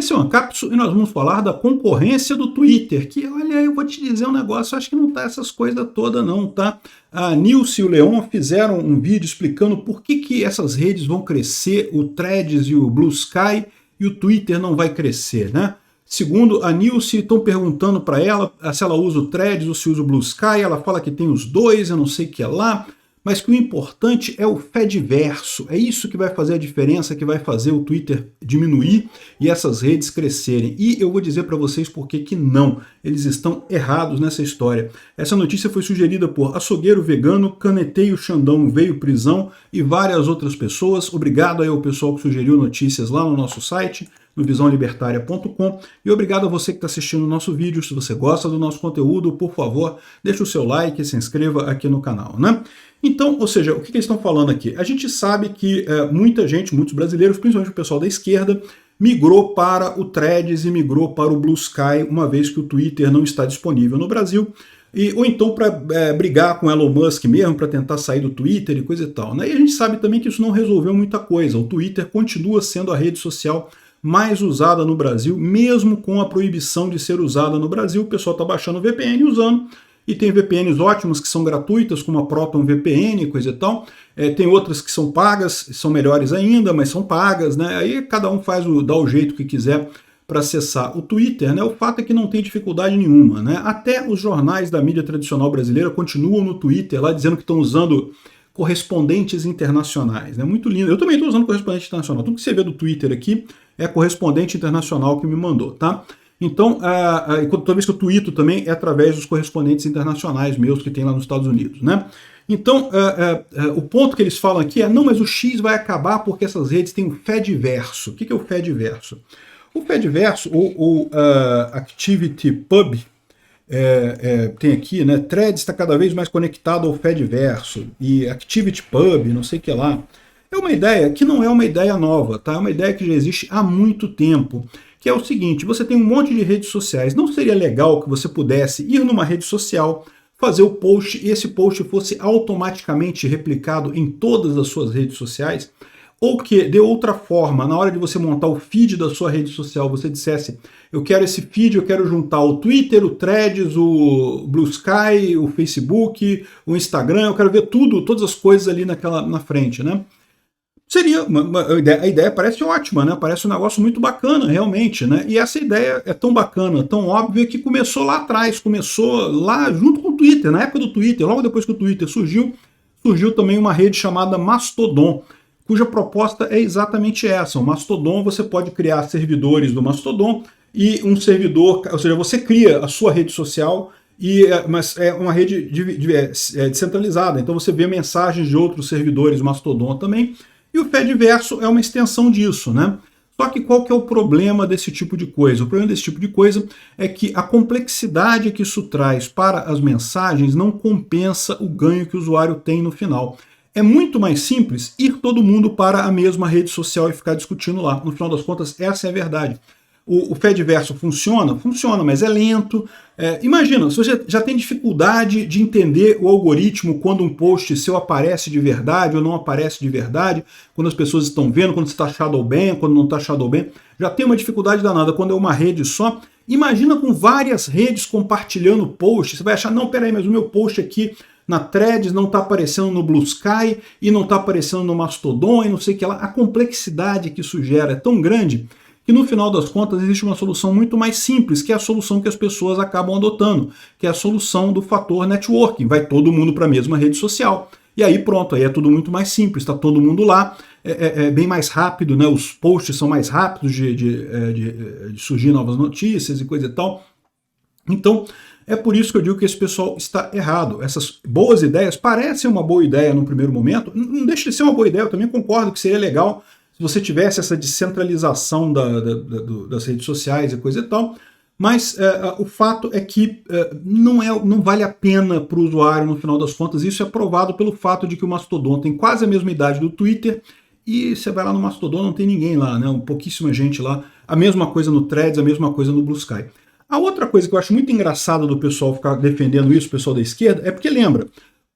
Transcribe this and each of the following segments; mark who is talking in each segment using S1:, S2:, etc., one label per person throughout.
S1: Esse é o Ancapsu e nós vamos falar da concorrência do Twitter, que, olha, eu vou te dizer um negócio, acho que não tá essas coisas todas não, tá? A Nilce e o Leon fizeram um vídeo explicando por que essas redes vão crescer, o Threads e o Blue Sky, e o Twitter não vai crescer, né? Segundo a Nilce, estão perguntando para ela se ela usa o Threads ou se usa o Blue Sky, ela fala que tem os dois, eu não sei o que é lá, mas que o importante é o Fediverso, é isso que vai fazer a diferença, que vai fazer o Twitter diminuir e essas redes crescerem. E eu vou dizer para vocês por que não, eles estão errados nessa história. Essa notícia foi sugerida por Açougueiro Vegano, Caneteio Xandão Veio Prisão e várias outras pessoas. Obrigado aí ao pessoal que sugeriu notícias lá no nosso site, no visãolibertaria.com, e obrigado a você que está assistindo o nosso vídeo. Se você gosta do nosso conteúdo, por favor, deixe o seu like e se inscreva aqui no canal, né? Então, ou seja, o que eles estão falando aqui? A gente sabe que muita gente, muitos brasileiros, principalmente o pessoal da esquerda, migrou para o Threads e migrou para o Blue Sky, uma vez que o Twitter não está disponível no Brasil, ou então para brigar com Elon Musk mesmo, para tentar sair do Twitter e coisa e tal, né? E a gente sabe também que isso não resolveu muita coisa. O Twitter continua sendo a rede social mais usada no Brasil, mesmo com a proibição de ser usada no Brasil. O pessoal está baixando o VPN e usando, e tem VPNs ótimas que são gratuitas, como a Proton VPN e coisa e tal. Tem outras que são pagas, são melhores ainda, mas são pagas, né? Aí cada um dá o jeito que quiser para acessar o Twitter, né? O fato é que não tem dificuldade nenhuma, né? Até os jornais da mídia tradicional brasileira continuam no Twitter lá dizendo que estão usando correspondentes internacionais, né? Muito lindo. Eu também estou usando correspondente internacional. Tudo que você vê do Twitter aqui é correspondente internacional que me mandou, tá? Então, toda vez que eu tweeto também é através dos correspondentes internacionais meus que tem lá nos Estados Unidos, né? Então, o ponto que eles falam aqui é, não, mas o X vai acabar porque essas redes têm o Fediverso. O que é o Fediverso? O Fediverso, ou ActivityPub, tem aqui, né? Threads está cada vez mais conectado ao Fediverso, e ActivityPub, não sei o que lá. É uma ideia que não é uma ideia nova, tá? É uma ideia que já existe há muito tempo, que é o seguinte: você tem um monte de redes sociais, não seria legal que você pudesse ir numa rede social, fazer o post e esse post fosse automaticamente replicado em todas as suas redes sociais? Ou que, de outra forma, na hora de você montar o feed da sua rede social, você dissesse, eu quero esse feed, eu quero juntar o Twitter, o Threads, o Blue Sky, o Facebook, o Instagram, eu quero ver tudo, todas as coisas ali na frente, né? Seria a ideia parece ótima, né? Parece um negócio muito bacana, realmente, né? E essa ideia é tão bacana, tão óbvia, que começou lá atrás, começou lá junto com o Twitter, na época do Twitter, logo depois que o Twitter surgiu também uma rede chamada Mastodon, cuja proposta é exatamente essa. O Mastodon, você pode criar servidores do Mastodon e um servidor, ou seja, você cria a sua rede social, mas é uma rede descentralizada, então você vê mensagens de outros servidores Mastodon também. E o Fediverso é uma extensão disso, né? Só que qual que é o problema desse tipo de coisa? O problema desse tipo de coisa é que a complexidade que isso traz para as mensagens não compensa o ganho que o usuário tem no final. É muito mais simples ir todo mundo para a mesma rede social e ficar discutindo lá. No final das contas, essa é a verdade. O Fediverso funciona? Funciona, mas é lento. Imagina, se você já tem dificuldade de entender o algoritmo quando um post seu aparece de verdade ou não aparece de verdade, quando as pessoas estão vendo, quando está shadowban, quando não está shadowban, já tem uma dificuldade danada quando é uma rede só. Imagina com várias redes compartilhando posts, você vai achar, não, peraí, mas o meu post aqui na Threads não está aparecendo no Blue Sky e não está aparecendo no Mastodon e não sei o que lá. A complexidade que isso gera é tão grande que no final das contas existe uma solução muito mais simples, que é a solução que as pessoas acabam adotando, que é a solução do fator networking. Vai todo mundo para a mesma rede social. E aí pronto, aí é tudo muito mais simples, está todo mundo lá, é bem mais rápido, né? Os posts são mais rápidos de surgir novas notícias e coisa e tal. Então, é por isso que eu digo que esse pessoal está errado. Essas boas ideias parecem uma boa ideia no primeiro momento, não deixa de ser uma boa ideia, eu também concordo que seria legal se você tivesse essa descentralização das redes sociais e coisa e tal, mas o fato é que não vale a pena para o usuário no final das contas. Isso é provado pelo fato de que o Mastodon tem quase a mesma idade do Twitter, e você vai lá no Mastodon, não tem ninguém lá, né? Pouquíssima gente lá. A mesma coisa no Threads, a mesma coisa no Blue Sky. A outra coisa que eu acho muito engraçada do pessoal ficar defendendo isso, o pessoal da esquerda, é porque lembra,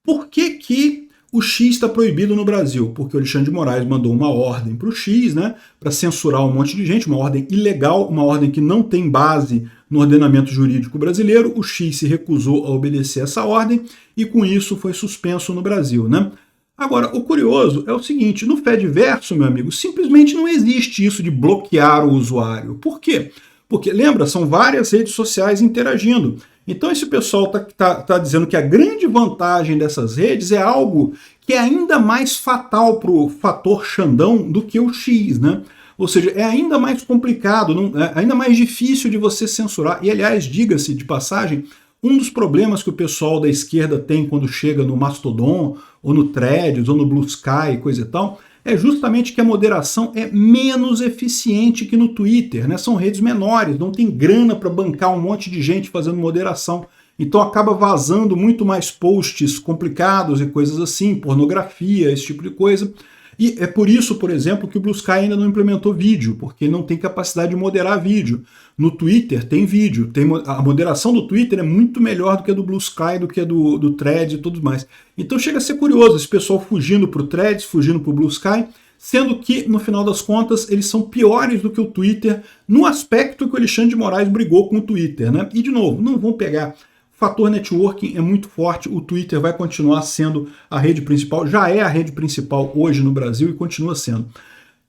S1: por que O X está proibido no Brasil, porque o Alexandre de Moraes mandou uma ordem para o X, né, para censurar um monte de gente, uma ordem ilegal, uma ordem que não tem base no ordenamento jurídico brasileiro. O X se recusou a obedecer essa ordem e com isso foi suspenso no Brasil, né? Agora, o curioso é o seguinte, no Fediverso, meu amigo, simplesmente não existe isso de bloquear o usuário. Por quê? Porque, lembra, são várias redes sociais interagindo. Então esse pessoal tá dizendo que a grande vantagem dessas redes é algo que é ainda mais fatal para o fator Xandão do que o X, né? Ou seja, é ainda mais complicado, é ainda mais difícil de você censurar. E, aliás, diga-se de passagem, um dos problemas que o pessoal da esquerda tem quando chega no Mastodon, ou no Threads, ou no Blue Sky, coisa e tal, é justamente que a moderação é menos eficiente que no Twitter, né? São redes menores, não tem grana para bancar um monte de gente fazendo moderação. Então acaba vazando muito mais posts complicados e coisas assim, pornografia, esse tipo de coisa. E é por isso, por exemplo, que o Blue Sky ainda não implementou vídeo, porque não tem capacidade de moderar vídeo. No Twitter tem vídeo, a moderação do Twitter é muito melhor do que a do Blue Sky, do que a do Threads e tudo mais. Então chega a ser curioso esse pessoal fugindo para o Threads, fugindo para o Blue Sky, sendo que, no final das contas, eles são piores do que o Twitter no aspecto que o Alexandre de Moraes brigou com o Twitter, né? E, de novo, não vão pegar... O fator networking é muito forte, o Twitter vai continuar sendo a rede principal, já é a rede principal hoje no Brasil e continua sendo.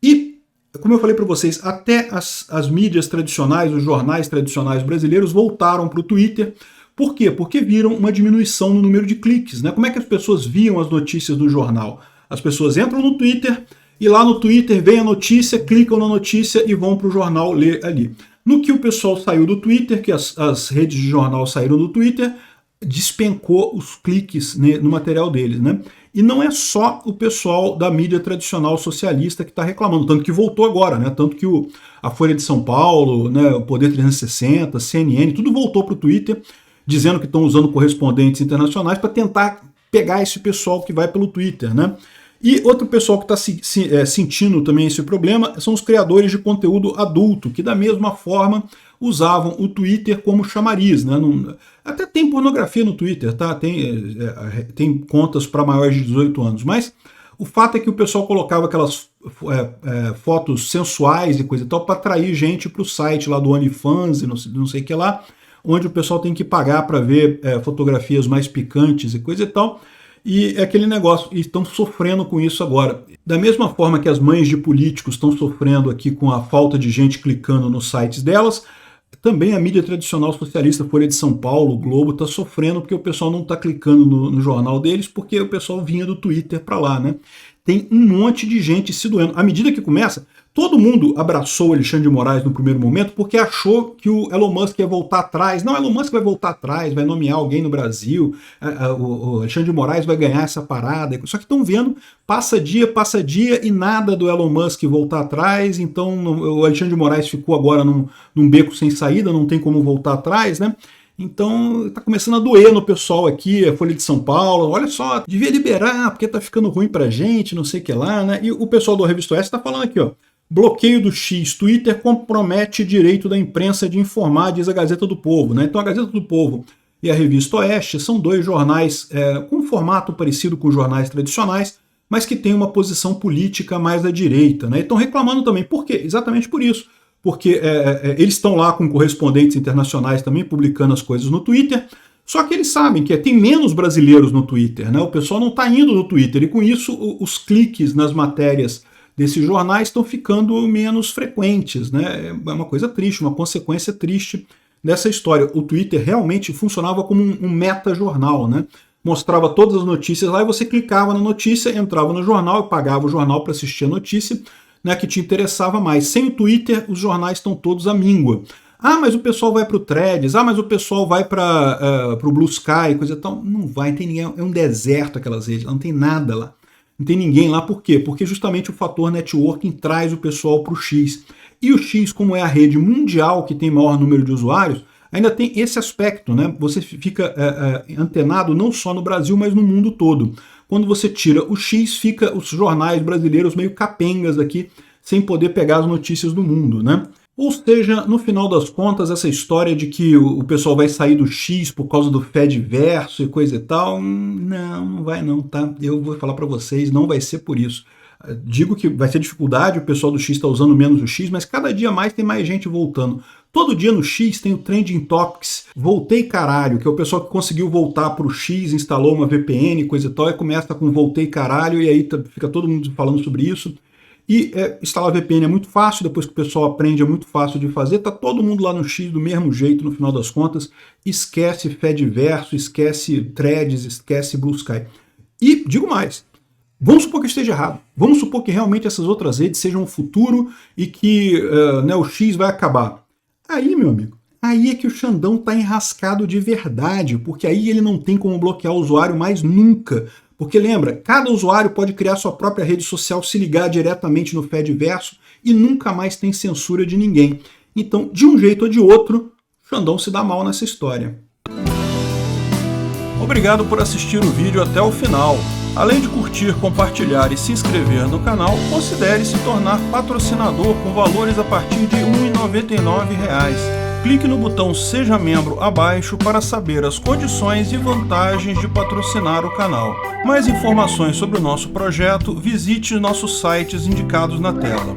S1: E, como eu falei para vocês, até as mídias tradicionais, os jornais tradicionais brasileiros voltaram para o Twitter. Por quê? Porque viram uma diminuição no número de cliques, né? Como é que as pessoas viam as notícias do jornal? As pessoas entram no Twitter e lá no Twitter vem a notícia, clicam na notícia e vão para o jornal ler ali. No que o pessoal saiu do Twitter, que as redes de jornal saíram do Twitter, despencou os cliques, né, no material deles, né? E não é só o pessoal da mídia tradicional socialista que está reclamando, tanto que voltou agora, né? Tanto que a Folha de São Paulo, né, o Poder 360, CNN, tudo voltou para o Twitter, dizendo que estão usando correspondentes internacionais para tentar pegar esse pessoal que vai pelo Twitter, né? E outro pessoal que está sentindo também esse problema são os criadores de conteúdo adulto, que da mesma forma usavam o Twitter como chamariz, né? Até tem pornografia no Twitter, tá? Tem contas para maiores de 18 anos, mas o fato é que o pessoal colocava aquelas fotos sensuais e coisa e tal para atrair gente para o site lá do OnlyFans e não sei o que lá, onde o pessoal tem que pagar para ver fotografias mais picantes e coisa e tal. E é aquele negócio, e estão sofrendo com isso agora. Da mesma forma que as mães de políticos estão sofrendo aqui com a falta de gente clicando nos sites delas, também a mídia tradicional socialista, Folha de São Paulo, o Globo, está sofrendo porque o pessoal não está clicando no jornal deles, porque o pessoal vinha do Twitter para lá, né? Tem um monte de gente se doendo. À medida que começa, todo mundo abraçou o Alexandre de Moraes no primeiro momento porque achou que o Elon Musk ia voltar atrás. Não, o Elon Musk vai voltar atrás, vai nomear alguém no Brasil, o Alexandre de Moraes vai ganhar essa parada. Só que estão vendo, passa dia e nada do Elon Musk voltar atrás, então o Alexandre de Moraes ficou agora num beco sem saída, não tem como voltar atrás, né? Então está começando a doer no pessoal aqui, a Folha de São Paulo, olha só, devia liberar porque está ficando ruim pra gente, não sei o que lá, né? E o pessoal do Revista Oeste está falando aqui, ó, bloqueio do X, Twitter compromete direito da imprensa de informar, diz a Gazeta do Povo, né? Então a Gazeta do Povo e a Revista Oeste são dois jornais com um formato parecido com os jornais tradicionais, mas que têm uma posição política mais à direita, né? E estão reclamando também, por quê? Exatamente por isso. Porque eles estão lá com correspondentes internacionais também publicando as coisas no Twitter, só que eles sabem que tem menos brasileiros no Twitter, né? O pessoal não está indo no Twitter, e com isso os cliques nas matérias desses jornais estão ficando menos frequentes, né? É uma coisa triste, uma consequência triste dessa história. O Twitter realmente funcionava como um meta-jornal, né? Mostrava todas as notícias lá e você clicava na notícia, entrava no jornal e pagava o jornal para assistir a notícia, né, que te interessava mais. Sem o Twitter, os jornais estão todos à míngua. Ah, mas o pessoal vai para o Threads, mas o pessoal vai para o Blue Sky, coisa e tal. Não vai, tem ninguém, é um deserto aquelas redes, não tem nada lá. Não tem ninguém lá, por quê? Porque justamente o fator networking traz o pessoal para o X. E o X, como é a rede mundial que tem maior número de usuários, ainda tem esse aspecto, né? Você fica antenado não só no Brasil, mas no mundo todo. Quando você tira o X, fica os jornais brasileiros meio capengas aqui, sem poder pegar as notícias do mundo, né? Ou seja, no final das contas, essa história de que o pessoal vai sair do X por causa do Fediverso e coisa e tal, não vai não, tá? Eu vou falar para vocês, não vai ser por isso. Digo que vai ser dificuldade, o pessoal do X está usando menos o X, mas cada dia mais tem mais gente voltando. Todo dia no X tem o Trending Topics, voltei caralho, que é o pessoal que conseguiu voltar para o X, instalou uma VPN, coisa e tal, e começa com voltei caralho, e aí fica todo mundo falando sobre isso. E instalar VPN é muito fácil, depois que o pessoal aprende é muito fácil de fazer, tá todo mundo lá no X do mesmo jeito no final das contas, esquece Fediverso, esquece Threads, esquece Blue Sky. E digo mais, vamos supor que eu esteja errado, vamos supor que realmente essas outras redes sejam o futuro e que o X vai acabar. Aí, meu amigo, aí é que o Xandão tá enrascado de verdade, porque aí ele não tem como bloquear o usuário mais nunca. Porque lembra, cada usuário pode criar sua própria rede social, se ligar diretamente no Fediverso e nunca mais tem censura de ninguém. Então, de um jeito ou de outro, Xandão se dá mal nessa história.
S2: Obrigado por assistir o vídeo até o final. Além de curtir, compartilhar e se inscrever no canal, considere se tornar patrocinador com valores a partir de R$ 1,99. Clique no botão Seja Membro abaixo para saber as condições e vantagens de patrocinar o canal. Mais informações sobre o nosso projeto, visite nossos sites indicados na tela.